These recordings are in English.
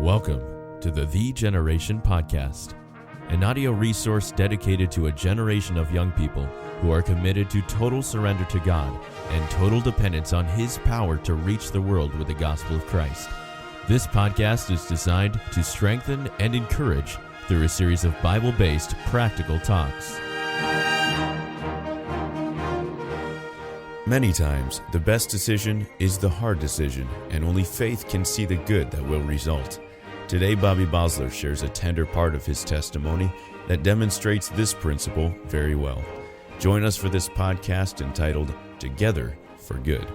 Welcome to the Generation Podcast, an audio resource dedicated to a generation of young people who are committed to total surrender to God and total dependence on His power to reach the world with the gospel of Christ. This podcast is designed to strengthen and encourage through a series of Bible-based practical talks. Many times, the best decision is the hard decision, and only faith can see the good that will result. Today, Bobby Bosler shares a tender part of his testimony that demonstrates this principle very well. Join us for this podcast entitled Together for Good.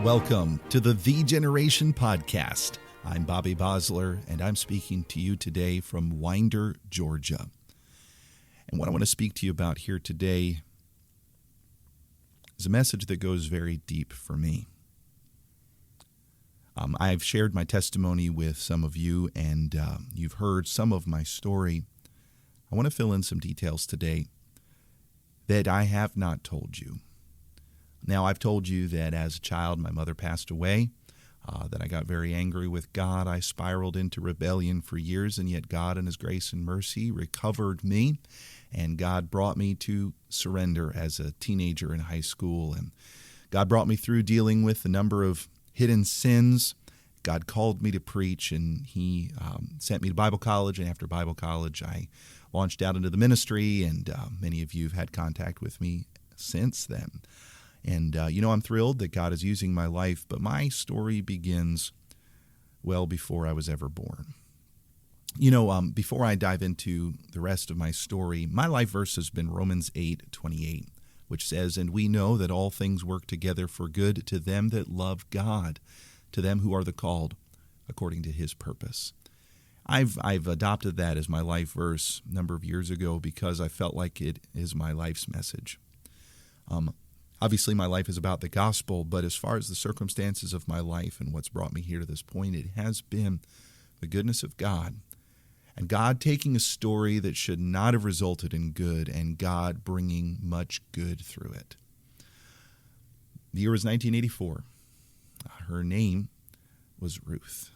Welcome to the Generation Podcast. I'm Bobby Bosler, and I'm speaking to you today from Winder, Georgia. And what I want to speak to you about here today is a message that goes very deep for me. I've shared my testimony with some of you, and you've heard some of my story. I want to fill in some details today that I have not told you. Now, I've told you that as a child, my mother passed away, that I got very angry with God. I spiraled into rebellion for years, and yet God in His grace and mercy recovered me, and God brought me to surrender as a teenager in high school. And God brought me through dealing with a number of hidden sins. God called me to preach, and He sent me to Bible college, and after Bible college, I launched out into the ministry, and many of you have had contact with me since then. And, I'm thrilled that God is using my life, but my story begins well before I was ever born. Before I dive into the rest of my story, my life verse has been Romans 8:28, which says, "And we know that all things work together for good to them that love God, to them who are the called according to His purpose." I've adopted that as my life verse a number of years ago because I felt like it is my life's message. Obviously, my life is about the gospel, but as far as the circumstances of my life and what's brought me here to this point, it has been the goodness of God. And God taking a story that should not have resulted in good, and God bringing much good through it. The year was 1984. Her name was Ruth.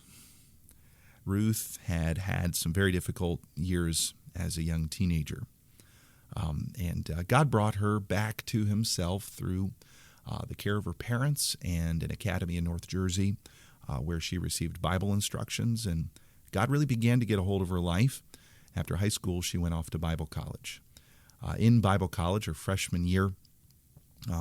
Ruth had had some very difficult years as a young teenager. God brought her back to Himself through the care of her parents and an academy in North Jersey where she received Bible instructions. And God really began to get a hold of her life. After high school, she went off to Bible college. In Bible college, her freshman year,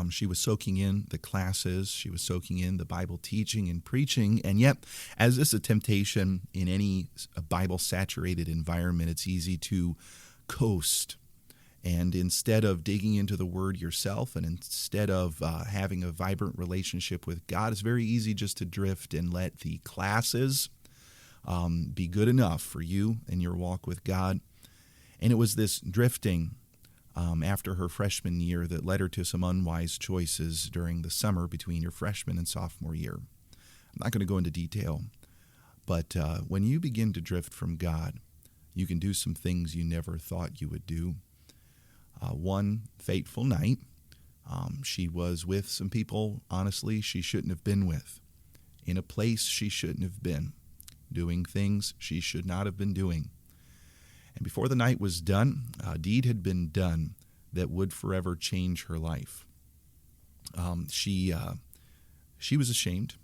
she was soaking in the classes. She was soaking in the Bible teaching and preaching. And yet, as is a temptation in any Bible-saturated environment, it's easy to coast. And instead of digging into the Word yourself, and instead of having a vibrant relationship with God, it's very easy just to drift and let the classes be good enough for you in your walk with God. And it was this drifting after her freshman year that led her to some unwise choices during the summer between your freshman and sophomore year. I'm not going to go into detail, but when you begin to drift from God, you can do some things you never thought you would do. One fateful night, she was with some people, honestly, she shouldn't have been with, in a place she shouldn't have been, doing things she should not have been doing. And before the night was done, a deed had been done that would forever change her life. She was ashamed.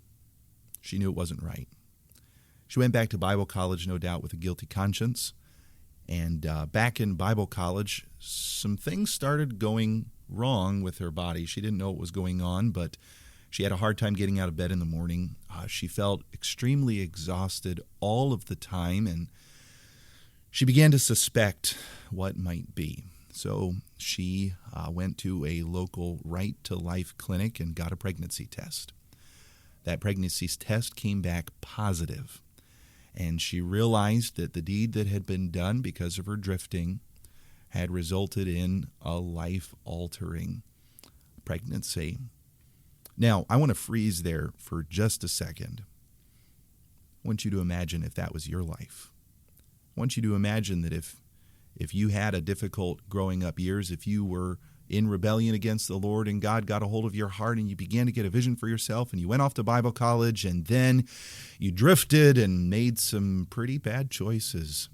She knew it wasn't right. She went back to Bible college, no doubt, with a guilty conscience. And back in Bible college, some things started going wrong with her body. She didn't know what was going on, but she had a hard time getting out of bed in the morning. She felt extremely exhausted all of the time, and she began to suspect what might be. So she went to a local Right to Life clinic and got a pregnancy test. That pregnancy test came back positive. And she realized that the deed that had been done because of her drifting had resulted in a life-altering pregnancy. Now, I want to freeze there for just a second. I want you to imagine if that was your life. I want you to imagine that if you had a difficult growing up years, if you were in rebellion against the Lord, and God got a hold of your heart, and you began to get a vision for yourself, and you went off to Bible college, and then you drifted and made some pretty bad choices.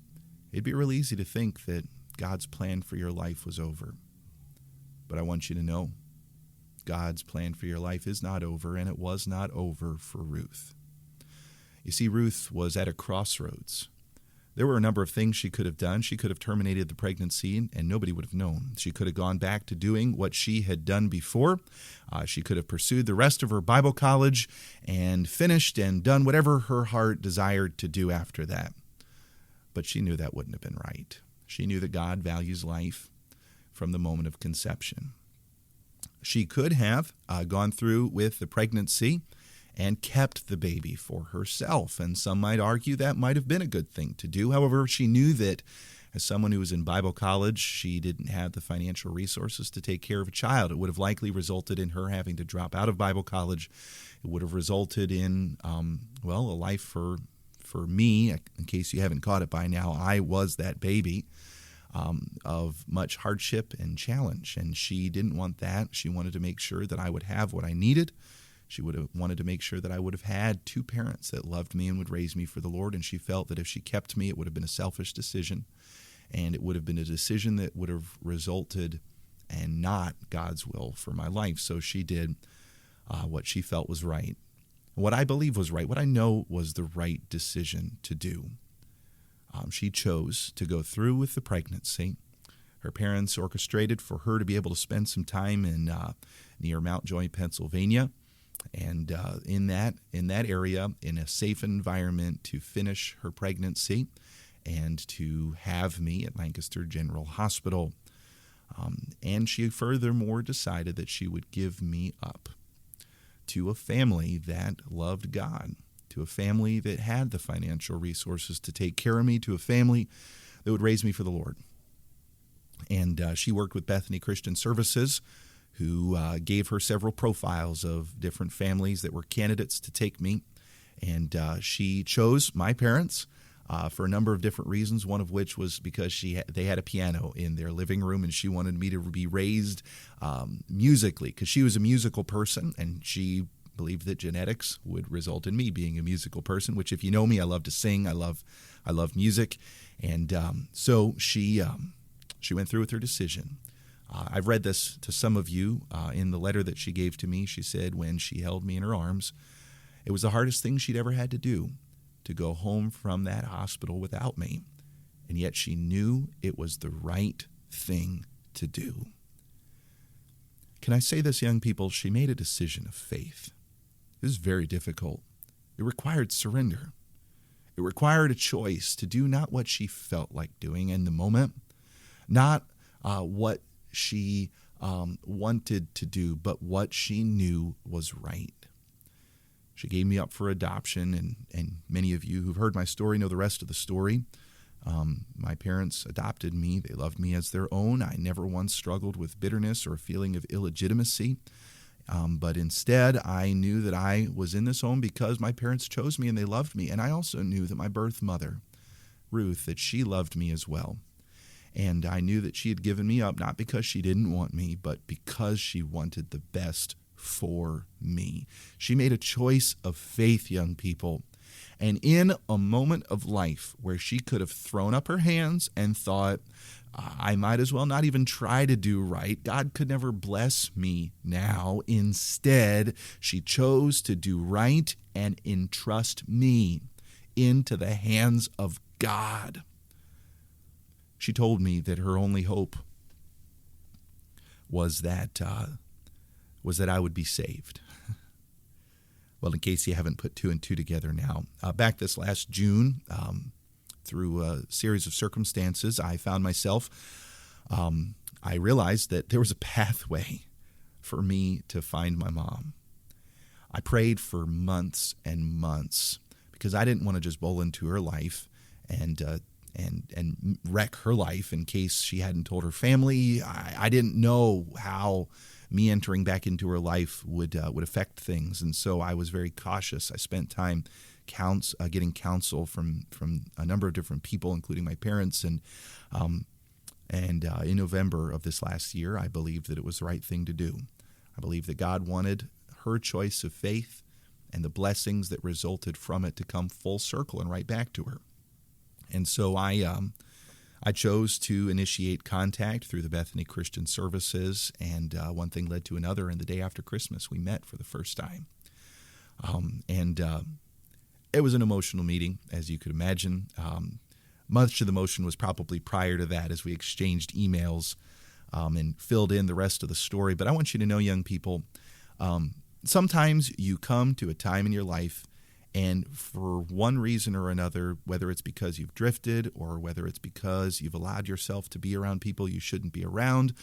It'd be real easy to think that God's plan for your life was over. But I want you to know, God's plan for your life is not over, and it was not over for Ruth. You see, Ruth was at a crossroads. There were a number of things she could have done. She could have terminated the pregnancy, and nobody would have known. She could have gone back to doing what she had done before. She could have pursued the rest of her Bible college and finished and done whatever her heart desired to do after that. But she knew that wouldn't have been right. She knew that God values life from the moment of conception. She could have gone through with the pregnancy and kept the baby for herself. And some might argue that might have been a good thing to do. However, she knew that as someone who was in Bible college, she didn't have the financial resources to take care of a child. It would have likely resulted in her having to drop out of Bible college. It would have resulted in, a life for me. In case you haven't caught it by now, I was that baby. Of much hardship and challenge. And she didn't want that. She wanted to make sure that I would have what I needed. She would have wanted to make sure that I would have had two parents that loved me and would raise me for the Lord. And she felt that if she kept me, it would have been a selfish decision. And it would have been a decision that would have resulted and not God's will for my life. So she did what she felt was right. What I believe was right, what I know was the right decision to do. She chose to go through with the pregnancy. Her parents orchestrated for her to be able to spend some time in near Mount Joy, Pennsylvania, and in that area, in a safe environment, to finish her pregnancy and to have me at Lancaster General Hospital. And she furthermore decided that she would give me up to a family that loved God, to a family that had the financial resources to take care of me, to a family that would raise me for the Lord. And she worked with Bethany Christian Services, who gave her several profiles of different families that were candidates to take me. And she chose my parents for a number of different reasons, one of which was because they had a piano in their living room, and she wanted me to be raised musically, because she was a musical person, and she believed that genetics would result in me being a musical person, which, if you know me, I love to sing. I love music. And so she went through with her decision. I've read this to some of you in the letter that she gave to me. She said when she held me in her arms, it was the hardest thing she'd ever had to do, to go home from that hospital without me. And yet she knew it was the right thing to do. Can I say this, young people? She made a decision of faith. It was very difficult. It required surrender. It required a choice to do not what she felt like doing in the moment, not what she wanted to do, but what she knew was right. She gave me up for adoption, and many of you who've heard my story know the rest of the story. My parents adopted me. They loved me as their own. I never once struggled with bitterness or a feeling of illegitimacy. But instead, I knew that I was in this home because my parents chose me and they loved me. And I also knew that my birth mother, Ruth, that she loved me as well. And I knew that she had given me up, not because she didn't want me, but because she wanted the best for me. She made a choice of faith, young people. And in a moment of life where she could have thrown up her hands and thought, I might as well not even try to do right. God could never bless me now. Instead, she chose to do right and entrust me into the hands of God. She told me that her only hope was that I would be saved. Well, in case you haven't put two and two together now, back this last June, through a series of circumstances, I found myself, I realized that there was a pathway for me to find my mom. I prayed for months and months because I didn't want to just bowl into her life and wreck her life in case she hadn't told her family. I didn't know how me entering back into her life would affect things, and so I was very cautious. I spent time getting counsel from a number of different people, including my parents, and And in November of this last year, I believed that it was the right thing to do. I believed that God wanted her choice of faith and the blessings that resulted from it to come full circle and right back to her. And so I chose to initiate contact through the Bethany Christian Services, and one thing led to another, and the day after Christmas, we met for the first time. It was an emotional meeting, as you could imagine. Much of the emotion was probably prior to that as we exchanged emails and filled in the rest of the story. But I want you to know, young people, sometimes you come to a time in your life, and for one reason or another, whether it's because you've drifted or whether it's because you've allowed yourself to be around people you shouldn't be around,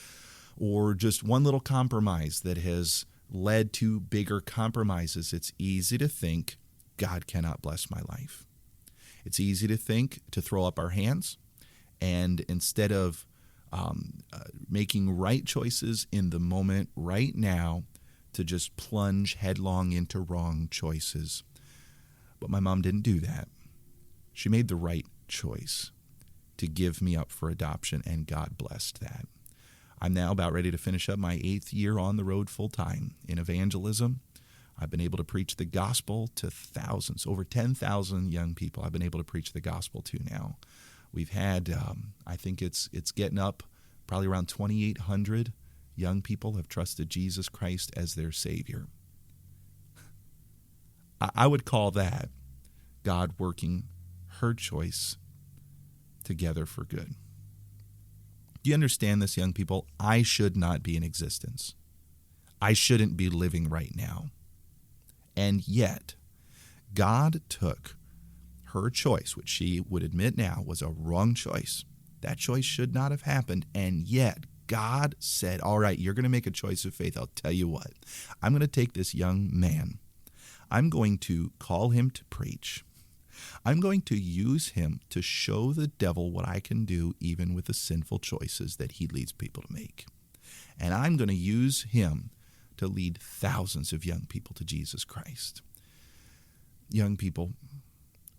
or just one little compromise that has led to bigger compromises, it's easy to think, God cannot bless my life. It's easy to think, to throw up our hands, and instead of making right choices in the moment right now, to just plunge headlong into wrong choices. But my mom didn't do that. She made the right choice to give me up for adoption, and God blessed that. I'm now about ready to finish up my 8th year on the road full-time in evangelism. I've been able to preach the gospel to thousands, over 10,000 young people I've been able to preach the gospel to now. We've had, I think it's getting up probably around 2,800 young people have trusted Jesus Christ as their Savior. I would call that God working her choice together for good. Do you understand this, young people? I should not be in existence. I shouldn't be living right now. And yet, God took her choice, which she would admit now was a wrong choice. That choice should not have happened. And yet, God said, all right, you're going to make a choice of faith. I'll tell you what. I'm going to take this young man. I'm going to call him to preach. I'm going to use him to show the devil what I can do even with the sinful choices that he leads people to make. And I'm going to use him to lead thousands of young people to Jesus Christ. Young people,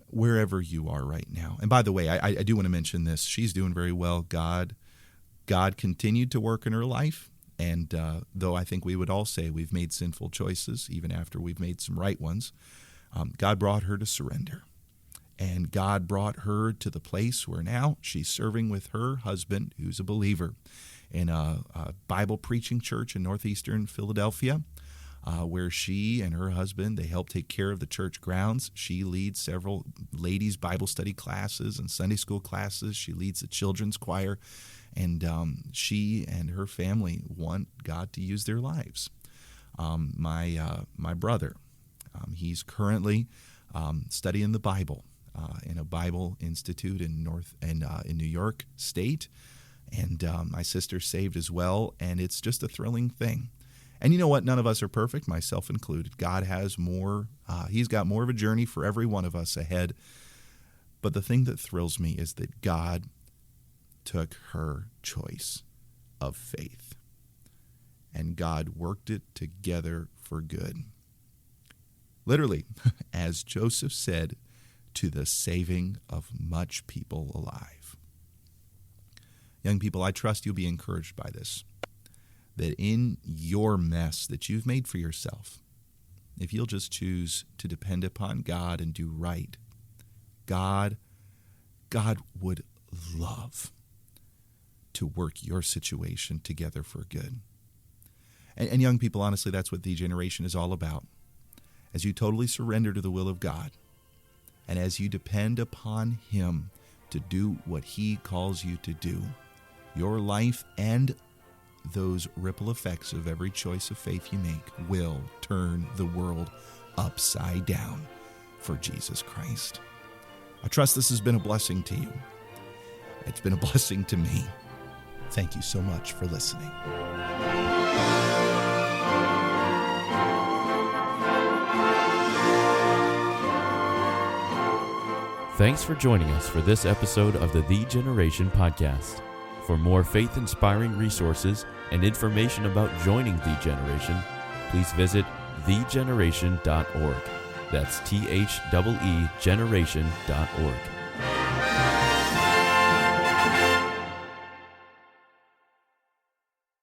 wherever you are right now. And by the way, I do want to mention this. She's doing very well. God continued to work in her life. And though I think we would all say we've made sinful choices, even after we've made some right ones, God brought her to surrender. And God brought her to the place where now she's serving with her husband, who's a believer, in a Bible preaching church in northeastern Philadelphia, where she and her husband, they help take care of the church grounds. She leads several ladies' Bible study classes and Sunday school classes. She leads the children's choir. And she and her family want God to use their lives. My brother, he's currently studying the Bible in a Bible institute in New York State, and my sister's saved as well. And it's just a thrilling thing. And you know what? None of us are perfect, myself included. God has more. He's got more of a journey for every one of us ahead. But the thing that thrills me is that God took her choice of faith, and God worked it together for good. Literally, as Joseph said, to the saving of much people alive. Young people, I trust you'll be encouraged by this, that in your mess that you've made for yourself, if you'll just choose to depend upon God and do right, God would love to work your situation together for good. And young people, honestly, that's what the generation is all about. As you totally surrender to the will of God, and as you depend upon Him to do what He calls you to do, your life and those ripple effects of every choice of faith you make will turn the world upside down for Jesus Christ. I trust this has been a blessing to you. It's been a blessing to me. Thank you so much for listening. Thanks for joining us for this episode of the Generation podcast. For more faith-inspiring resources and information about joining The Generation, please visit thegeneration.org. That's THEE generation.org.